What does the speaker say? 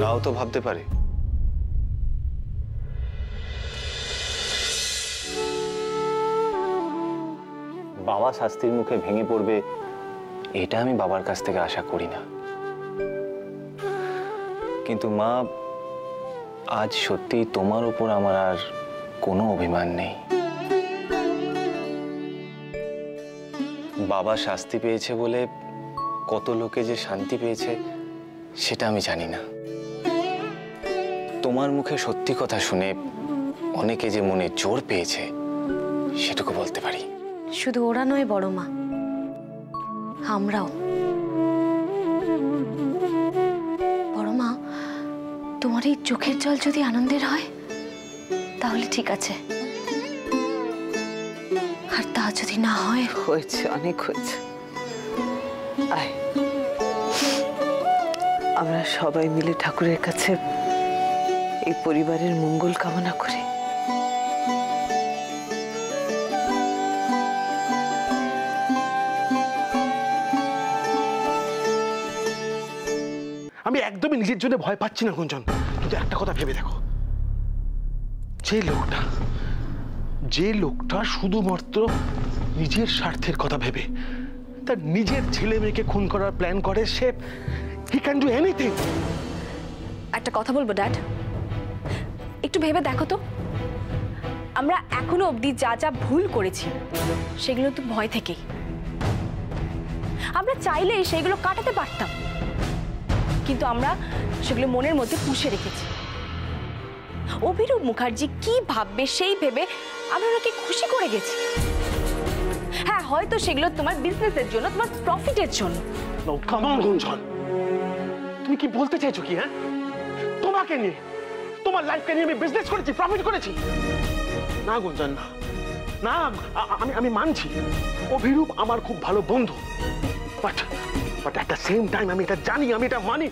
নাও তো ভাবতে পারে। বাবা শাস্তির মুখে ভেঙে পড়বে এটা আমি বাবার কাছ থেকে আশা করি না। কিন্তু মা, আজ সত্যি তোমার উপর আমার আর কোনো অভিমান নেই। বাবা শাস্তি পেয়েছে বলে কত লোকে যে শান্তি পেয়েছে সেটা আমি জানি না। তোমার মুখে সত্যি কথা শুনে অনেকে যে মনে জোর পেয়েছে সেটুকু বলতে পারি। শুধু ওরা নয় বড় মা, আমরাও। বড় মা, তোমার এই চোখের জল যদি আনন্দের হয় তাহলে ঠিক আছে, আর তা যদি না হয়। হয়েছে, অনেক হয়েছে। আয়, আমরা সবাই মিলে ঠাকুরের কাছে এই পরিবারের মঙ্গল কামনা করি। আমি একদমই নিজের জন্য ভয় পাচ্ছি না গুঞ্জন। কিন্তু একটা কথা ভেবে দেখো, যে লোকটা শুধুমাত্র নিজের স্বার্থের কথা ভেবে তার নিজের ছেলে মেয়েকে খুন করার প্ল্যান করে, সে হি ক্যান ডু এনিথিং। একটা কথা বলবো ড্যাড, একটু ভেবে দেখো তো, আমরা এখনো অবধি যা যা ভুল করেছি সেগুলো তো ভয় থেকেই। আমরা চাইলেই সেগুলো কাটাতে পারতাম, কিন্তু আমরা সেগুলো মনের মধ্যে পুষে রেখেছি। অভিরূপ মুখার্জি কি ভাববে সেই ভেবে আমরা ওনাকে খুশি করে গেছি। হ্যাঁ, হয়তো সেগুলো তোমার বিজনেসের জন্য, তোমার প্রফিটের জন্য। নো কাম অন গুঞ্জন, তুমি কি বলতে চাইছো কি? হ্যাঁ, তোমাকে নিয়ে, তোমার লাইফকে নিয়ে আমি বিজনেস করেছি, প্রফিট করেছি? না গুঞ্জন, না না, আমি মানছি অভিরূপ আমার খুব ভালো বন্ধু, but at the same time আমি এটা জানি, আমি এটা মানি